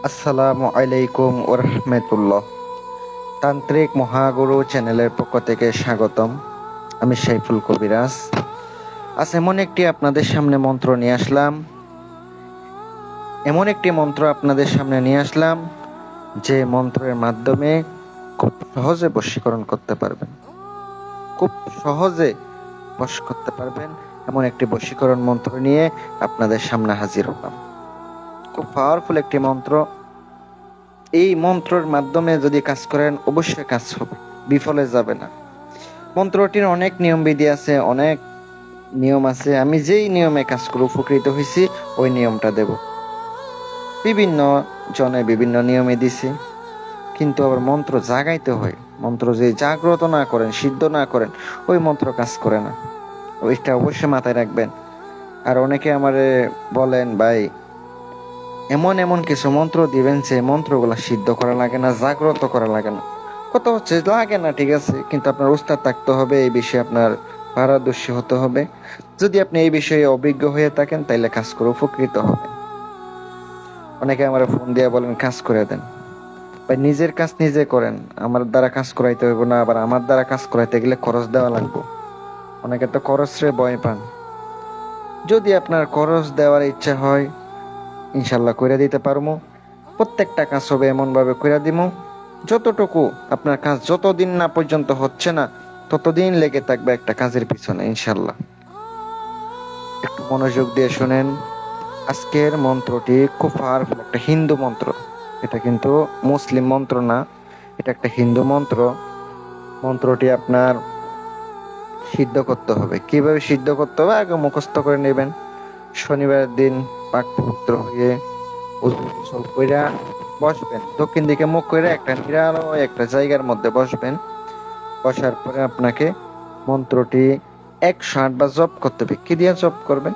আসসালামু আলাইকুম ওরহমতুল্লাহ। তান্ত্রিক মহাগুরু চ্যানেলের পক্ষ থেকে স্বাগতম। আমি সাইফুল কবিরাজ। আজ এমন একটি মন্ত্র আপনাদের সামনে নিয়ে আসলাম যে মন্ত্রের মাধ্যমে খুব সহজে বশীকরণ করতে পারবেন। খুব সহজে বশ করতে পারবেন এমন একটি বশীকরণ মন্ত্র নিয়ে আপনাদের সামনে হাজির হলাম। খুব পাওয়ারফুল একটি মন্ত্র। এই মন্ত্রের মাধ্যমে যদি কাজ করেন অবশ্যই কাজ হবে, বিফলে যাবে না। মন্ত্রটির অনেক নিয়ম বিধি আছে, অনেক নিয়ম আছে। আমি যেই নিয়মে কাজ করে উপকৃত হয়েছি ওই নিয়মটা দেব। বিভিন্ন জনে বিভিন্ন নিয়মে দিছি, কিন্তু আবার মন্ত্র জাগাইতে হয়। মন্ত্র যে জাগ্রত না করেন, সিদ্ধ না করেন, ওই মন্ত্র কাজ করে না। ওইটা অবশ্যই মাথায় রাখবেন। আর অনেকে আমারে বলেন, ভাই এমন এমন কিছু মন্ত্র দিবেন যে মন্ত্রগুলা সিদ্ধ করা লাগে না, জাগ্রত করা লাগে না। কথা হচ্ছে লাগে না, ঠিক আছে, কিন্তু আপনার উস্তাদ থাকতে হবে, এই বিষয়ে আপনার পারদর্শী হতে হবে। যদি আপনি এই বিষয়ে অভিজ্ঞ হয়ে থাকেন তাইলে কাজ করে উপকৃত হবেন। অনেকে আমার ফোন দিয়ে বলেন কাজ করে দেন। ভাই নিজের কাজ নিজে করেন, আমার দ্বারা কাজ করাইতে হইব না। আবার আমার দ্বারা কাজ করাইতে গেলে খরচ দেওয়া লাগবে। অনেকে তো খরচে ভয় পান। যদি আপনার খরচ দেওয়ার ইচ্ছা হয় ইনশাল্লাহ কইরা দিতে পারবো। প্রত্যেকটা কাজ হবে এমন ভাবে কইরা দিমু যতটুকু আপনার কাজ যতদিন না পর্যন্ত হচ্ছে না ততদিন লেগে থাকবে একটা কাজের পিছনে ইনশাল্লাহ। একটু মনোযোগ দিয়ে শুনেন। আজকের মন্ত্রটি খুব পাওয়ারফুল একটা হিন্দু মন্ত্র। এটা কিন্তু মুসলিম মন্ত্র না, এটা একটা হিন্দু মন্ত্র। মন্ত্রটি আপনার সিদ্ধ করতে হবে। কিভাবে সিদ্ধ করতে হবে আগে মুখস্থ করে নেবেন। শনিবার দিন পাক পবিত্র হয়ে গোসল কইরা বসবেন, দক্ষিণ দিকে মুখ করে একটা নিরালয় একটা জায়গার মধ্যে বসবেন। বসার পরে আপনাকে মন্ত্রটি 108 বার জপ করতে হবে। কি দিয়ে জপ করবেন?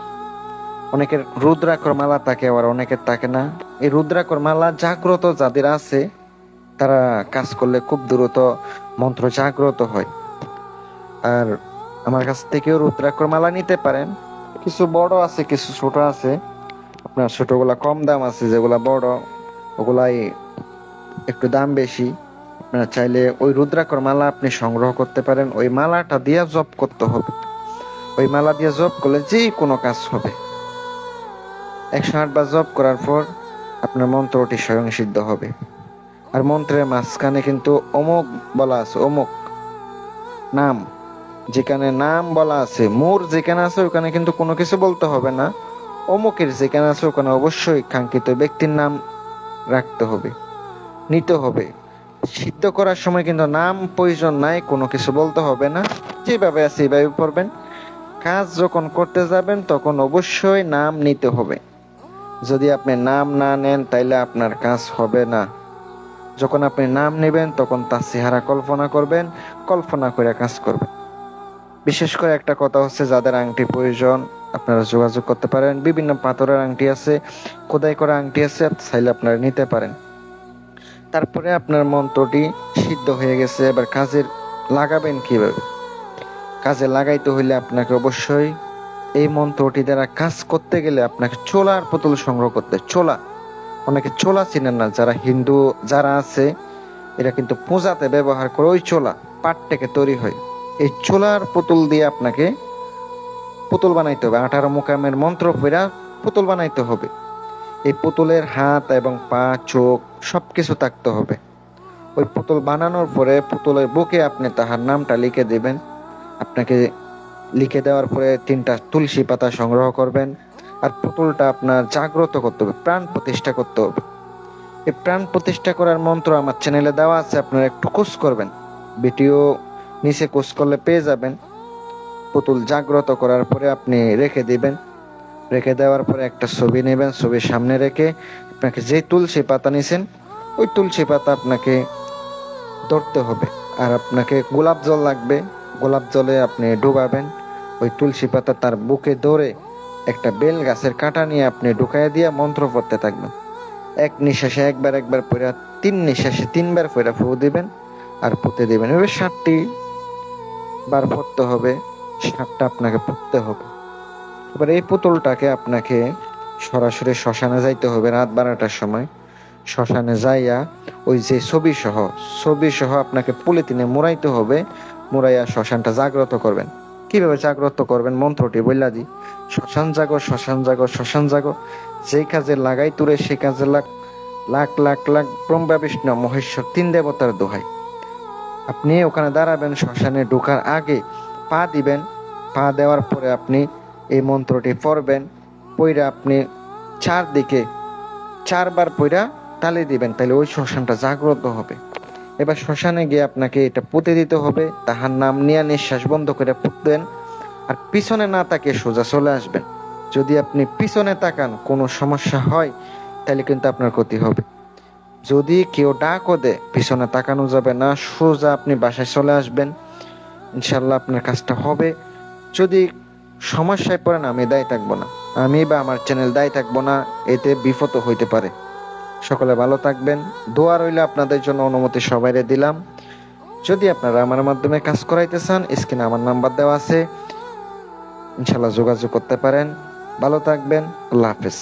অনেকের রুদ্রাক্ষর মালা থাকে, আবার অনেকের থাকে না। এই রুদ্রাক্ষর মালা জাগ্রত যাদের আছে তারা কাজ করলে খুব দ্রুত মন্ত্র জাগ্রত হয়। আর আমার কাছ থেকেও রুদ্রাক্ষর মালা নিতে পারেন। কিছু বড় আছে, কিছু ছোট আছে। আপনার ছোটগুলা কম দাম আছে, যেগুলা বড় ওগুলাই একটু দাম বেশি। আপনারা চাইলে ওই রুদ্রাক্ষর মালা আপনি সংগ্রহ করতে পারেন। ওই মালাটা দিয়ে জপ করতে হবে। ওই মালা দিয়ে জপ করলে যে কোনো কাজ হবে। 108 বার জপ করার পর আপনার মন্ত্রটি স্বয়ং সিদ্ধ হবে। আর মন্ত্রের মাঝখানে কিন্তু অমুক বলা আছে, অমুক নাম, যেখানে নাম বলা আছে, মোর যেখানে আছে ওখানে কিন্তু কোনো কিছু বলতে হবে না। অমুকের যেখানে আছে ওখানে অবশ্যই কাঙ্ক্ষিত ব্যক্তির নাম রাখতে হবে, নিতে হবে। সিদ্ধ করার সময় কিন্তু নাম প্রয়োজন নাই, কোনো কিছু বলতে হবে না। যেভাবে আছে এইভাবে পড়বেন। কাজ যখন করতে যাবেন তখন অবশ্যই নাম নিতে হবে। যদি আপনি নাম না নেন তাইলে আপনার কাজ হবে না। যখন আপনি নাম নেবেন তখন তার চেহারা কল্পনা করবেন, কল্পনা করে কাজ করবেন। বিশেষ করে একটা কথা হচ্ছে, যাদের আংটি প্রয়োজন আপনারা যোগাযোগ করতে পারেন। বিভিন্ন পাথরের আংটি আছে, খোদাই করা আংটি আছে, চাইলে আপনারা নিতে পারেন। তারপরে আপনার মন্ত্রটি সিদ্ধ হয়ে গেছে, এবার কাজে লাগাবেন কিভাবে? কাজে লাগাইতে হইলে আপনাকে অবশ্যই এই মন্ত্রটি দ্বারা কাজ করতে গেলে আপনাকে ছোলার পুতুল সংগ্রহ করতে। ছোলা, অনেকে ছোলা চিনেন না, যারা হিন্দু যারা আছে এরা কিন্তু পূজাতে ব্যবহার করে। ওই ছোলা পাট থেকে তৈরি হয়। এই ছোলার পুতুল দিয়ে আপনাকে পুতুল বানাইতে হবে। 18 মোকামের মন্ত্র পড়া পুতুল বানাইতে হবে। এই পুতুলের হাত এবং পা, চোখ সবকিছু থাকতে হবে। ওই পুতুল বানানোর পরে পুতুলের বুকে আপনি তাহার নামটা লিখে দিবেন। আপনাকে লিখে দেওয়ার পরে 3টা তুলসী পাতা সংগ্রহ করবেন। আর পুতুলটা আপনার জাগ্রত করতে হবে, প্রাণ প্রতিষ্ঠা করতে হবে। এই প্রাণ প্রতিষ্ঠা করার মন্ত্র আমার চ্যানেলে দেওয়া আছে, আপনারা একটু কোর্স করবেন। ভিডিও নিচে কোর্স করলে পেয়ে যাবেন। পুতুল জাগ্রত করার পরে আপনি রেখে দিবেন। রেখে দেওয়ার পরে একটা ছবি নেবেন, ছবির সামনে রেখে আপনাকে যে তুলসী পাতা নিছেন ওই তুলসী পাতা আপনাকে ধরতে হবে। আর আপনাকে গোলাপ জল লাগবে, গোলাপ জলে আপনি ডুবাবেন। ওই তুলসী পাতা তার বুকে ধরে একটা বেল গাছের কাঁটা নিয়ে আপনি ঢুকাইয়া দিয়ে মন্ত্র পড়তে থাকবেন। এক নিঃশ্বাসে একবার একবার পড়া, 3 নিঃশ্বাসে 3বার পড়া ফু দিবেন আর পুঁতে দিবেন। এভাবে 7টি বার পড়তে হবে, 7টা আপনাকে পড়তে হবে। এবার এই পুতুলটাকে আপনাকে সরাসরি শ্মশানে যাইতে হবে রাত 12টার সময়। শ্মশানে যাইয়া ওই যে ছবি সহ আপনাকে পলিথিনে মুড়াইতে হবে। মুড়াইয়া শ্মশানটা জাগ্রত করবেন। কিভাবে জাগ্রত করবেন মন্ত্রটি বললা দি, শ্মশান জাগো, শ্মশান জাগো, শ্মশান জাগো, যেই কাজে লাগাই তুরে সেই কাজে লাখ লাখ লাখ লাখ ব্রহ্মা বিষ্ণু মহেশ্বর 3 দেবতার দোহাই। আপনি ওখানে দাঁড়াবেন, শ্মশানে ঢোকার আগে পা দিবেন। পা দেওয়ার পরে আপনি এই মন্ত্রটি পড়বেন। পইরা আপনি চারদিকে 4 বার পইরা তালি দিবেন, তাহলে ওই শ্মশানটা জাগ্রত হবে। এবার শ্মশানে গিয়ে আপনাকে এটা পুঁতে দিতে হবে। তাহার নাম নিয়ে নিঃশ্বাস বন্ধ করে পুঁতবেন। আর পিছনে না তাকিয়ে সোজা চলে আসবেন। যদি আপনি পিছনে তাকান, কোনো সমস্যা হয়, তাহলে কিন্তু আপনার ক্ষতি হবে। যদি কেউ ডাকও দেয়, পিছনে তাকানো যাবে না, সোজা আপনি বাসায় চলে আসবেন। ইনশাল্লাহ আপনার কাজটা হবে। যদি সমস্যায় পড়েন, আমি দায়ী থাকবো না, আমি বা আমার চ্যানেল দায়ী থাকবো না, এতে বিপদ হইতে পারে। সকলে ভালো থাকবেন। দোয়া রইলে আপনাদের জন্য, অনুমতি সবাইরে দিলাম। যদি আপনারা আমার মাধ্যমে কাজ করাইতে চান, স্ক্রিনে আমার নাম্বার দেওয়া আছে, ইনশাল্লাহ যোগাযোগ করতে পারেন। ভালো থাকবেন। আল্লাহ হাফেজ।